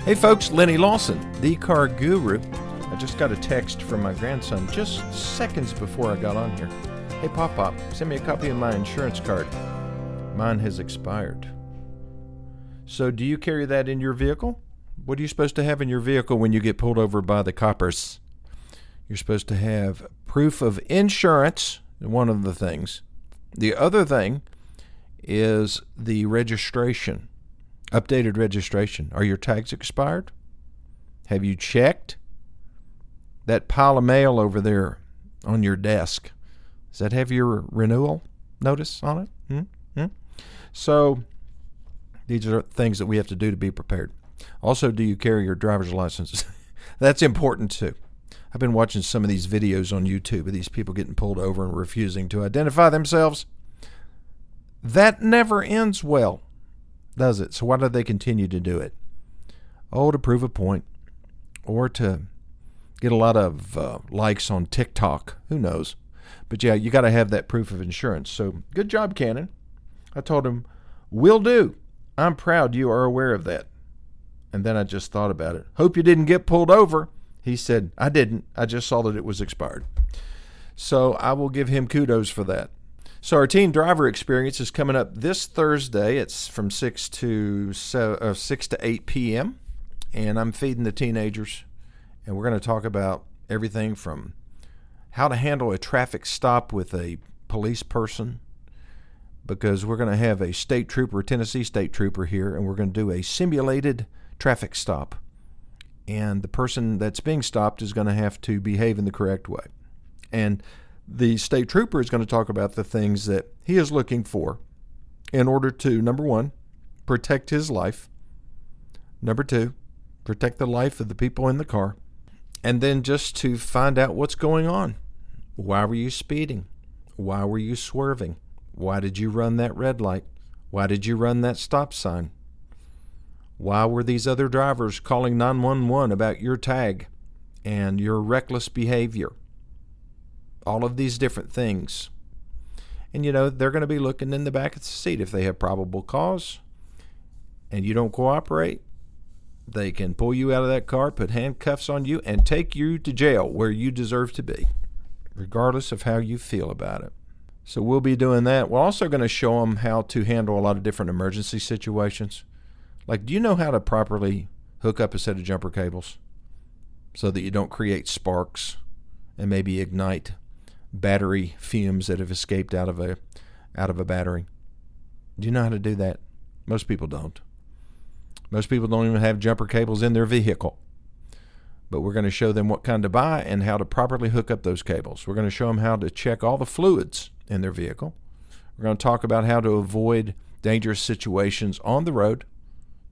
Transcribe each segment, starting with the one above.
Hey folks, Lenny Lawson, the car guru. I just got a text from my grandson just seconds before I got on here. Hey Pop, send me a copy of my insurance card. Mine has expired. So do you carry that in your vehicle? What are you supposed to have in your vehicle when you get pulled over by the coppers? You're supposed to have proof of insurance, one of the things. The other thing is the registration, updated registration. Are your tags expired? Have you checked? That pile of mail over there on your desk, does that have your renewal notice on it? So these are things that we have to do to be prepared. Also, do you carry your driver's license? That's important too. I've been watching some of these videos on YouTube of these people getting pulled over and refusing to identify themselves. That never ends well, does it? So why do they continue to do it? Oh, to prove a point, or to get a lot of likes on TikTok. Who knows? But yeah, you got to have that proof of insurance. So good job, Canon. I told him, will do. I'm proud you are aware of that. And then I just thought about it. Hope you didn't get pulled over. He said, I didn't. I just saw that it was expired. So I will give him kudos for that. So our teen driver experience is coming up this Thursday. It's from 6 to 8 p.m. And I'm feeding the teenagers. And we're going to talk about everything from how to handle a traffic stop with a police person, because we're going to have a state trooper, Tennessee state trooper here, and we're going to do a simulated traffic stop. And the person that's being stopped is going to have to behave in the correct way. And the state trooper is going to talk about the things that he is looking for in order to, number one, protect his life. Number two, protect the life of the people in the car. And then just to find out what's going on. Why were you speeding? Why were you swerving? Why did you run that red light? Why did you run that stop sign? Why were these other drivers calling 911 about your tag and your reckless behavior? All of these different things. And they're going to be looking in the back of the seat. If they have probable cause and you don't cooperate, they can pull you out of that car, put handcuffs on you, and take you to jail where you deserve to be, regardless of how you feel about it. So we'll be doing that. We're also going to show them how to handle a lot of different emergency situations. Like, do you know how to properly hook up a set of jumper cables so that you don't create sparks and maybe ignite battery fumes that have escaped out of a battery? Do you know how to do that? Most people don't. Most people don't even have jumper cables in their vehicle. But we're going to show them what kind to buy and how to properly hook up those cables. We're going to show them how to check all the fluids in their vehicle. We're going to talk about how to avoid dangerous situations on the road,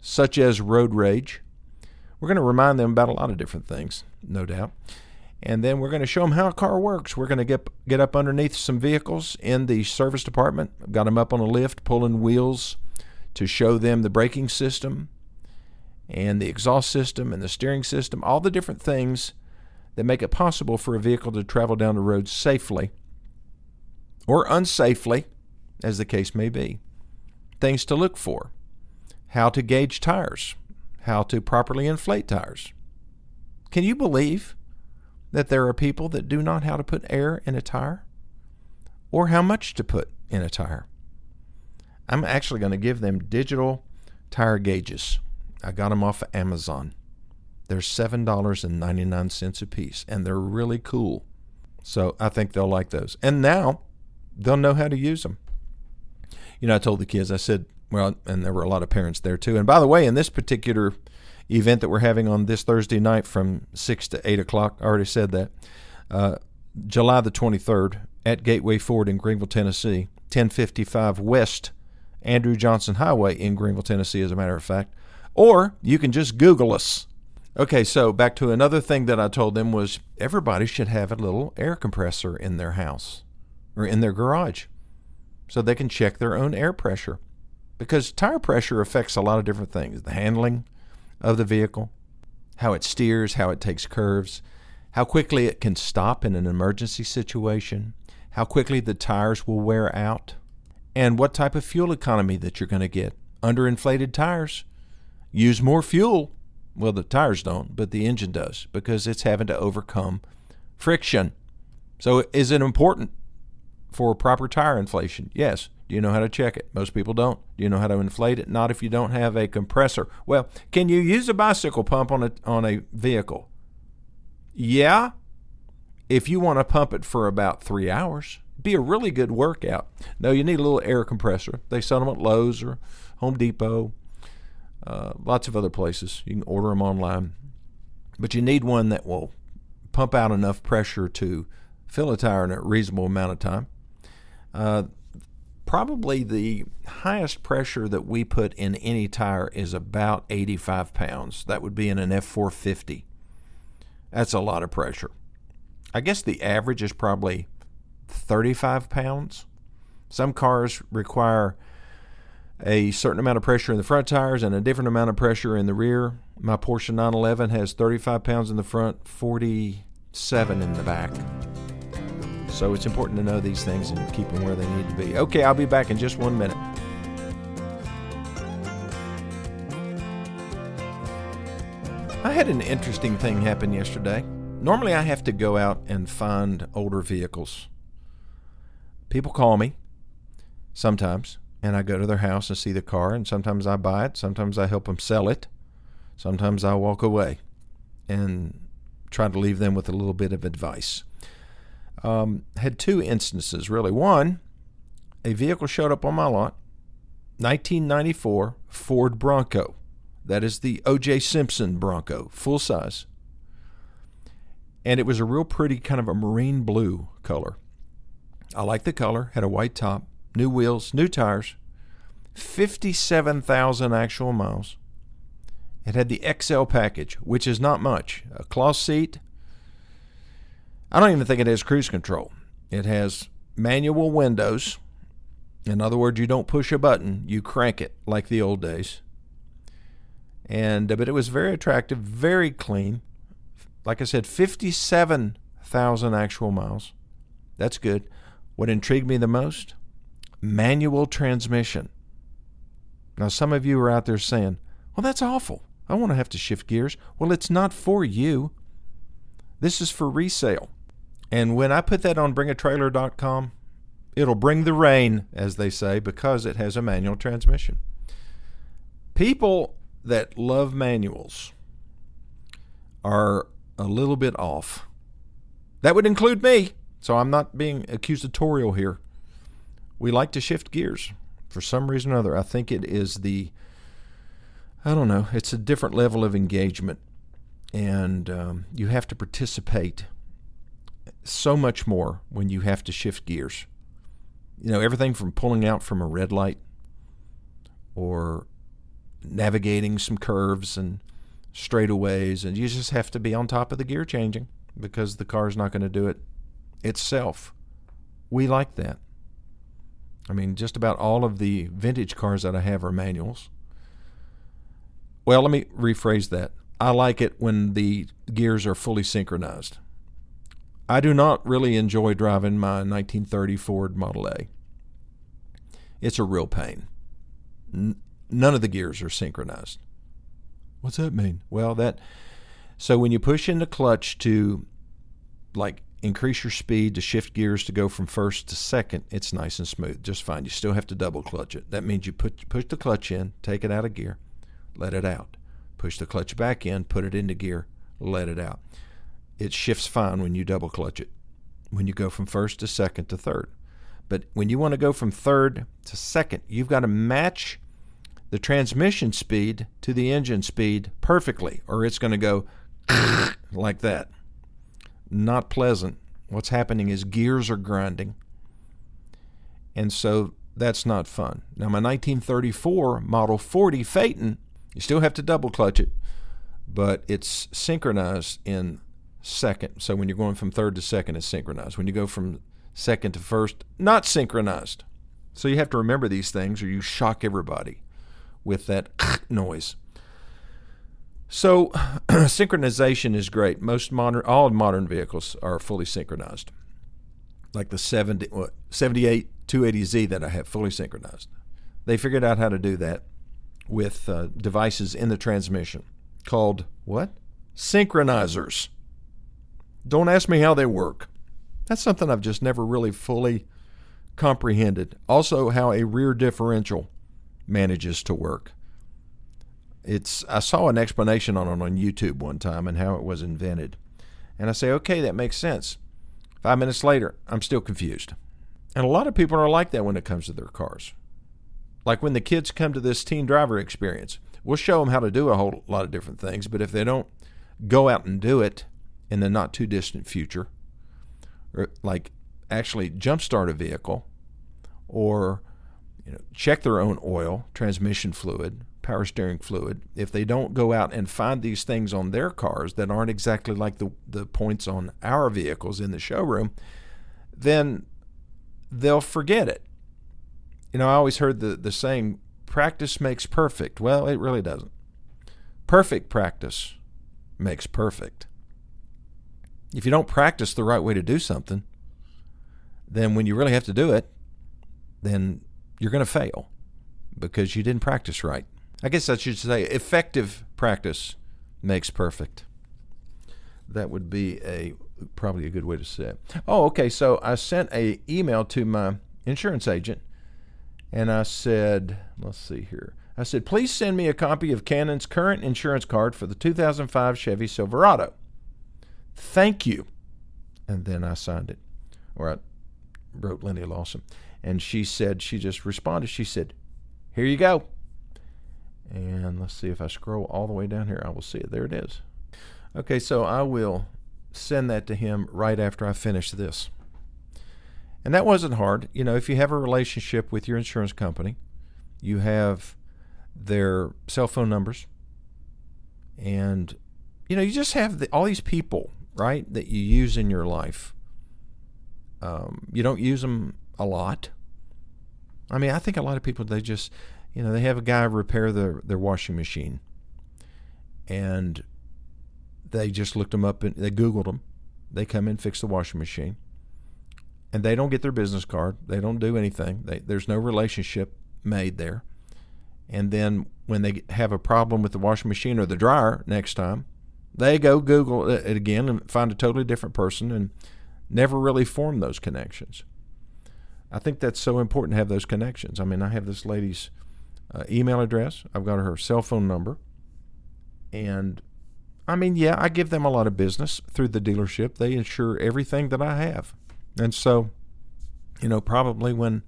such as road rage. We're going to remind them about a lot of different things, no doubt. And then we're going to show them how a car works. We're going to get up underneath some vehicles in the service department. I've got them up on a lift, pulling wheels to show them the braking system and the exhaust system and the steering system, all the different things that make it possible for a vehicle to travel down the road safely or unsafely, as the case may be. Things to look for. How to gauge tires. How to properly inflate tires. Can you believe that there are people that do not know how to put air in a tire or how much to put in a tire? I'm actually going to give them digital tire gauges. I got them off of Amazon. They're $7.99 a piece, and they're really cool. So I think they'll like those. And now they'll know how to use them. I told the kids, I said, well, and there were a lot of parents there too. And by the way, in this particular event that we're having on this Thursday night from 6 to 8 o'clock, I already said that, July the 23rd at Gateway Ford in Greenville, Tennessee, 1055 West Andrew Johnson Highway in Greenville, Tennessee, as a matter of fact. Or you can just Google us. Okay, so back to another thing that I told them was everybody should have a little air compressor in their house or in their garage so they can check their own air pressure, because tire pressure affects a lot of different things. The handling of the vehicle, how it steers, how it takes curves, how quickly it can stop in an emergency situation, how quickly the tires will wear out, and what type of fuel economy that you're going to get. Underinflated tires use more fuel Well, the tires don't, but the engine does, because it's having to overcome friction. So is it important for proper tire inflation? Yes. Do you know how to check it? Most people don't. Do you know how to inflate it? Not if you don't have a compressor. Well, can you use a bicycle pump on a vehicle? Yeah, if you want to pump it for about 3 hours. Be a really good workout. No, you need a little air compressor. They sell them at Lowe's or Home Depot, lots of other places. You can order them online. But you need one that will pump out enough pressure to fill a tire in a reasonable amount of time. Probably the highest pressure that we put in any tire is about 85 pounds. That would be in an F450. That's a lot of pressure. I guess the average is probably 35 pounds. Some cars require a certain amount of pressure in the front tires and a different amount of pressure in the rear. My Porsche 911 has 35 pounds in the front, 47 in the back. So it's important to know these things and keep them where they need to be. Okay, I'll be back in just 1 minute. I had an interesting thing happen yesterday. Normally I have to go out and find older vehicles. People call me sometimes, and I go to their house and see the car, and sometimes I buy it, sometimes I help them sell it, sometimes I walk away and try to leave them with a little bit of advice. Had two instances, really. One, a vehicle showed up on my lot, 1994 Ford Bronco. That is the O.J. Simpson Bronco, full size. And it was a real pretty kind of a marine blue color. I like the color, had a white top, new wheels, new tires, 57,000 actual miles. It had the XL package, which is not much. A cloth seat. I don't even think it has cruise control. It has manual windows. In other words, you don't push a button, you crank it like the old days. But it was very attractive, very clean. Like I said, 57,000 actual miles. That's good. What intrigued me the most? Manual transmission. Now, some of you are out there saying, well, that's awful. I want to have to shift gears. Well, it's not for you. This is for resale. And when I put that on bringatrailer.com, it'll bring the rain, as they say, because it has a manual transmission. People that love manuals are a little bit off. That would include me, so I'm not being accusatorial here. We like to shift gears for some reason or other. I think it is it's a different level of engagement, and you have to participate so much more when you have to shift gears. Everything from pulling out from a red light or navigating some curves and straightaways, and you just have to be on top of the gear changing because the car's not going to do it itself. We like that. I mean, just about all of the vintage cars that I have are manuals. Well, let me rephrase that. I like it when the gears are fully synchronized. I do not really enjoy driving my 1930 Ford Model A. It's a real pain. None of the gears are synchronized. What's that mean? Well, so when you push in the clutch to increase your speed to shift gears to go from first to second, it's nice and smooth, just fine. You still have to double clutch it. That means you push the clutch in, take it out of gear, let it out. Push the clutch back in, put it into gear, let it out. It shifts fine when you double clutch it, when you go from first to second to third. But when you want to go from third to second, you've got to match the transmission speed to the engine speed perfectly, or it's going to go like that. Not pleasant. What's happening is gears are grinding, and so that's not fun. Now, my 1934 Model 40 Phaeton, you still have to double clutch it, but it's synchronized in second. So when you're going from third to second, it's synchronized. When you go from second to first, not synchronized. So you have to remember these things or you shock everybody with that noise. So synchronization is great. All modern vehicles are fully synchronized. Like the 78 280Z that I have, fully synchronized. They figured out how to do that with devices in the transmission. called what? Synchronizers. Don't ask me how they work. That's something I've just never really fully comprehended. Also, how a rear differential manages to work. I saw an explanation on it on YouTube one time and how it was invented. And I say, okay, that makes sense. 5 minutes later, I'm still confused. And a lot of people are like that when it comes to their cars. Like when the kids come to this teen driver experience, we'll show them how to do a whole lot of different things, but if they don't go out and do it in the not too distant future, or like actually jumpstart a vehicle, or check their own oil, transmission fluid, power steering fluid, if they don't go out and find these things on their cars that aren't exactly like the points on our vehicles in the showroom, then they'll forget it. I always heard the saying, practice makes perfect. Well, it really doesn't. Perfect practice makes perfect. If you don't practice the right way to do something, then when you really have to do it, then you're going to fail because you didn't practice right. I guess I should say effective practice makes perfect. That would be probably a good way to say it. Oh, okay. So I sent an email to my insurance agent, and I said, let's see here. I said, please send me a copy of Cannon's current insurance card for the 2005 Chevy Silverado. Thank you. And then I signed it, or I wrote Lindy Lawson. And she just responded. She said, here you go. And let's see if I scroll all the way down here, I will see it. There it is. Okay, so I will send that to him right after I finish this. And that wasn't hard. If you have a relationship with your insurance company, you have their cell phone numbers, and you just have all these people, right, that you use in your life. You don't use them a lot. I think a lot of people, they just, they have a guy repair their washing machine, and they just looked them up and they Googled them. They come in, fix the washing machine, and they don't get their business card. They don't do anything. There's no relationship made there. And then when they have a problem with the washing machine or the dryer next time, they go Google it again and find a totally different person and never really form those connections. I think that's so important to have those connections. I have this lady's email address. I've got her cell phone number. And, I give them a lot of business through the dealership. They insure everything that I have. And so, probably when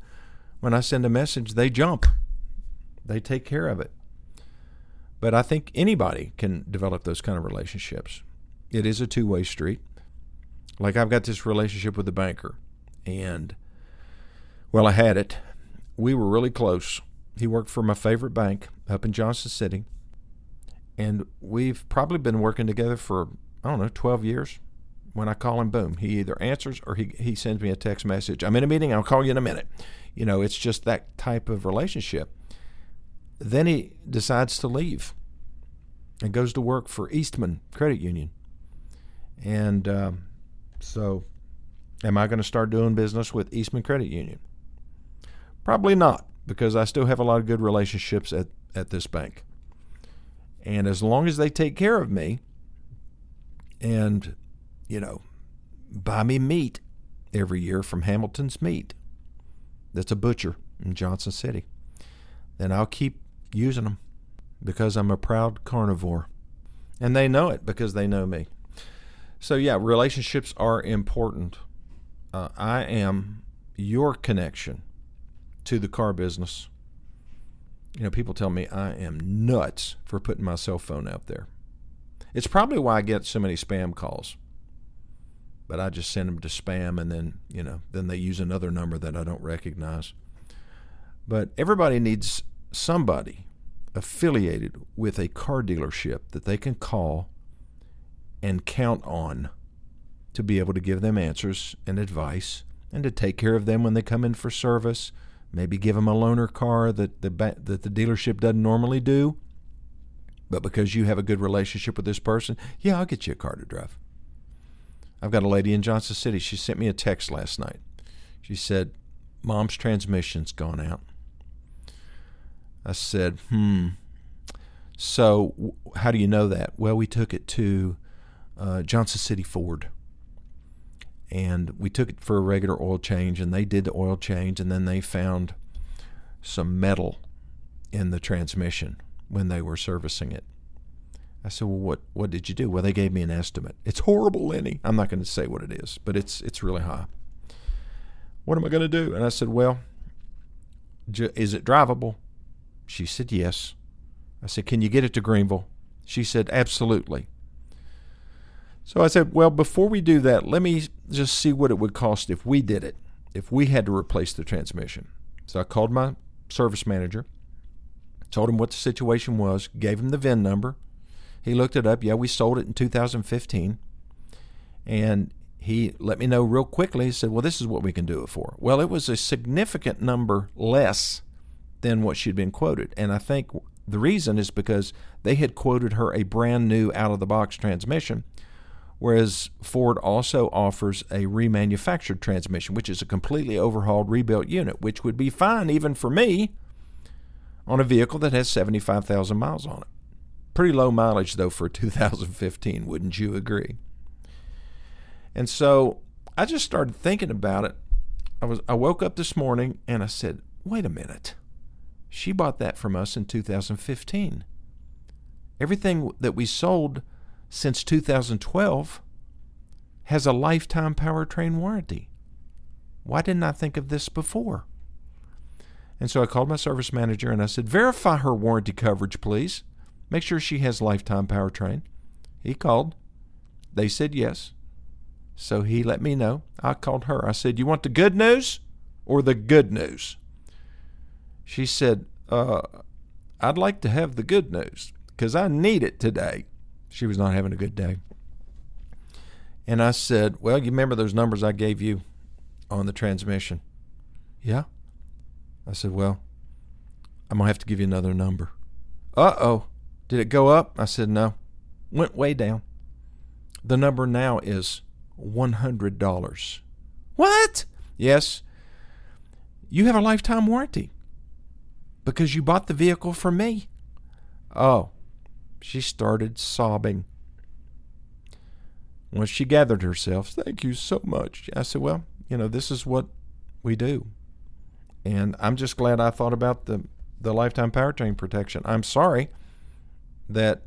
I send a message, they jump. They take care of it. But I think anybody can develop those kind of relationships. It is a two-way street. Like I've got this relationship with the banker, and I had it. We were really close. He worked for my favorite bank up in Johnson City, and we've probably been working together for, 12 years. When I call him, boom, he either answers or he sends me a text message. I'm in a meeting, I'll call you in a minute. It's just that type of relationship. Then he decides to leave and goes to work for Eastman Credit Union. And so am I going to start doing business with Eastman Credit Union? Probably not, because I still have a lot of good relationships at this bank. And as long as they take care of me and, buy me meat every year from Hamilton's Meat, that's a butcher in Johnson City, then I'll keep using them because I'm a proud carnivore. And they know it because they know me. So, yeah, relationships are important. I am your connection to the car business. People tell me I am nuts for putting my cell phone out there. It's probably why I get so many spam calls. But I just send them to spam, and then they use another number that I don't recognize. But everybody needs somebody affiliated with a car dealership that they can call and count on to be able to give them answers and advice and to take care of them when they come in for service, maybe give them a loaner car that the dealership doesn't normally do. But because you have a good relationship with this person, yeah, I'll get you a car to drive. I've got a lady in Johnson City. She sent me a text last night. She said, Mom's transmission's gone out. I said, So how do you know that? Well, we took it to Johnson City Ford, and we took it for a regular oil change, and they did the oil change, and then they found some metal in the transmission when they were servicing it. I said, well, what did you do? Well, they gave me an estimate. It's horrible, Lenny. I'm not going to say what it is, but it's really high. What am I going to do? And I said, well, is it drivable? She said, yes. I said, can you get it to Greenville? She said, absolutely. So I said, well, before we do that, let me just see what it would cost if we did it, if we had to replace the transmission. So I called my service manager, told him what the situation was, gave him the VIN number. He looked it up. Yeah, we sold it in 2015. And he let me know real quickly. He said, well, this is what we can do it for. Well, it was a significant number less than what she'd been quoted. And I think the reason is because they had quoted her a brand new out-of-the-box transmission, whereas Ford also offers a remanufactured transmission, which is a completely overhauled, rebuilt unit, which would be fine even for me on a vehicle that has 75,000 miles on it. Pretty low mileage, though, for 2015, wouldn't you agree? And so I just started thinking about it. I woke up this morning and I said, wait a minute. She bought that from us in 2015. Everything that we sold since 2012 has a lifetime powertrain warranty. Why didn't I think of this before? And so I called my service manager and I said, verify her warranty coverage, please. Make sure she has lifetime powertrain. He called. They said yes. So he let me know. I called her. I said, you want the good news or the good news? She said, I'd like to have the good news because I need it today. She was not having a good day. And I said, well, you remember those numbers I gave you on the transmission? Yeah. I said, well, I'm going to have to give you another number. Uh-oh. Did it go up? I said, no. Went way down. The number now is $100. What? Yes. You have a lifetime warranty because you bought the vehicle from me. Oh, she started sobbing. Once she gathered herself, thank you so much. I said, well, this is what we do. And I'm just glad I thought about the lifetime powertrain protection. I'm sorry that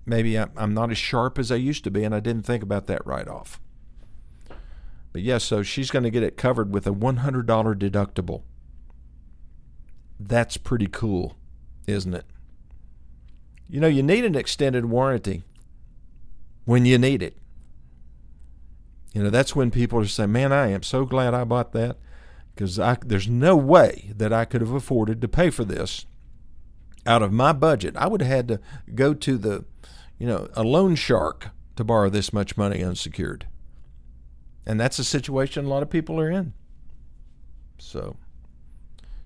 maybe I'm not as sharp as I used to be, and I didn't think about that right off. But yes, so she's going to get it covered with a $100 deductible. That's pretty cool, isn't it? You need an extended warranty when you need it. That's when people are saying, man, I am so glad I bought that because there's no way that I could have afforded to pay for this out of my budget. I would have had to go to a loan shark to borrow this much money unsecured. And that's a situation a lot of people are in. So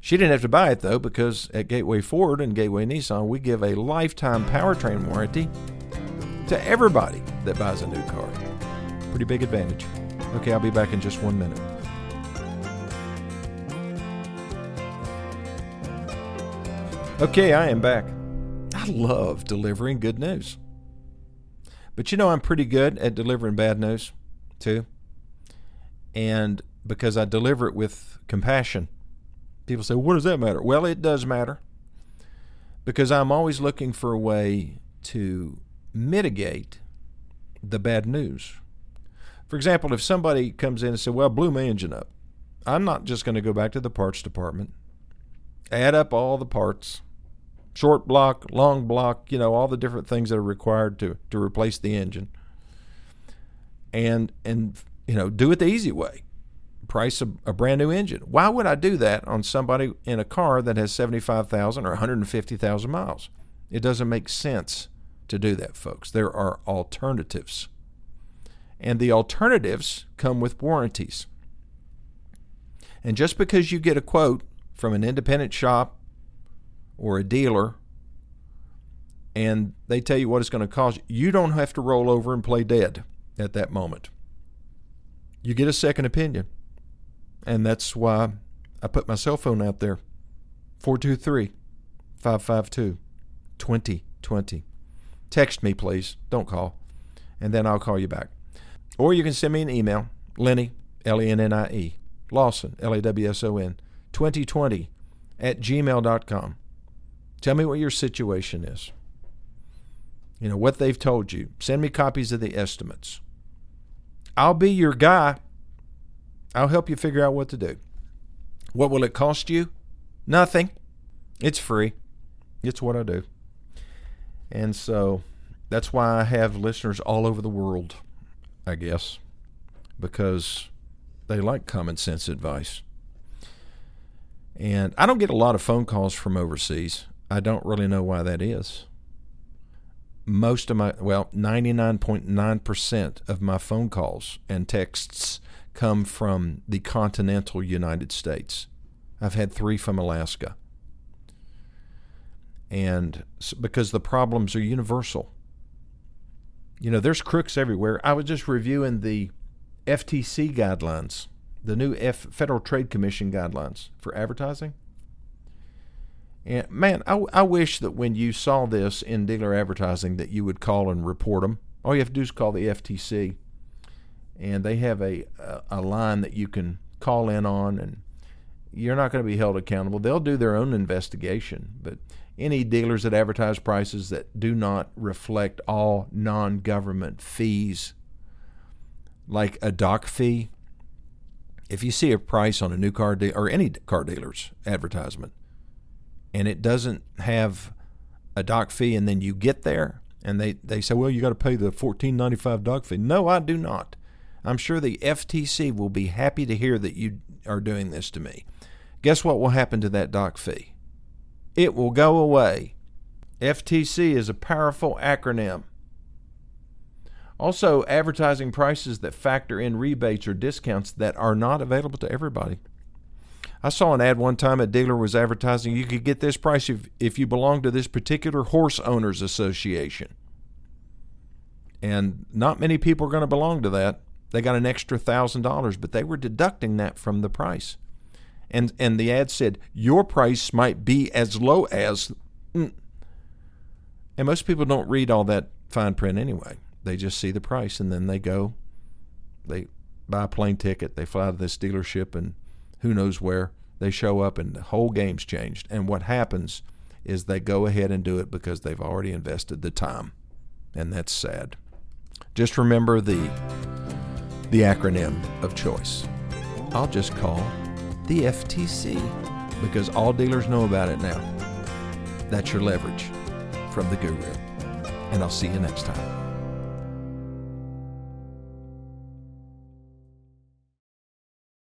she didn't have to buy it, though, because at Gateway Ford and Gateway Nissan, we give a lifetime powertrain warranty to everybody that buys a new car. Pretty big advantage. Okay, I'll be back in just 1 minute. Okay, I am back. I love delivering good news. But I'm pretty good at delivering bad news, too. And because I deliver it with compassion. People say, what does that matter? Well, it does matter. Because I'm always looking for a way to mitigate the bad news. For example, if somebody comes in and says, well, blew my engine up, I'm not just going to go back to the parts department, add up all the parts, short block, long block, all the different things that are required to replace the engine, and do it the easy way. Price a brand new engine. Why would I do that on somebody in a car that has 75,000 or 150,000 miles? It doesn't make sense to do that, folks. There are alternatives. And the alternatives come with warranties. And just because you get a quote from an independent shop or a dealer and they tell you what it's going to cost, you don't have to roll over and play dead at that moment. You get a second opinion. And that's why I put my cell phone out there, 423-552-2020. 2020. Text me, please. Don't call. And then I'll call you back. Or you can send me an email, Lennie, Lennie, Lawson, Lawson, 2020 @gmail.com. Tell me what your situation is. You know, what they've told you. Send me copies of the estimates. I'll be your guy. I'll help you figure out what to do. What will it cost you? Nothing. It's free. It's what I do. And so that's why I have listeners all over the world, I guess, because they like common sense advice. And I don't get a lot of phone calls from overseas. I don't really know why that is. Most of 99.9% of my phone calls and texts come from the continental United States. I've had 3 from Alaska. And because the problems are universal. You know, there's crooks everywhere. I was just reviewing the FTC guidelines, the new Federal Trade Commission guidelines for advertising. And man, I wish that when you saw this in dealer advertising that you would call and report them. All you have to do is call the FTC, and they have a line that you can call in on, and you're not going to be held accountable. They'll do their own investigation, but any dealers that advertise prices that do not reflect all non-government fees, like a dock fee, if you see a price on a new car or any car dealer's advertisement, and it doesn't have a dock fee, and then you get there and they say, well, you got to pay the $14.95 dock fee. No, I do not. I'm sure the FTC will be happy to hear that you are doing this to me. Guess what will happen to that dock fee? It will go away. FTC is a powerful acronym. Also, advertising prices that factor in rebates or discounts that are not available to everybody. I saw an ad one time a dealer was advertising you could get this price if you belong to this particular horse owners association. And not many people are going to belong to that. They got an extra $1,000, but they were deducting that from the price. And the ad said, your price might be as low as... And most people don't read all that fine print anyway. They just see the price, and then they go, they buy a plane ticket, they fly to this dealership, and who knows where. They show up, and the whole game's changed. And what happens is they go ahead and do it because they've already invested the time. And that's sad. Just remember the acronym of choice. I'll just call the FTC because all dealers know about it now. That's your leverage from the Guru. And I'll see you next time.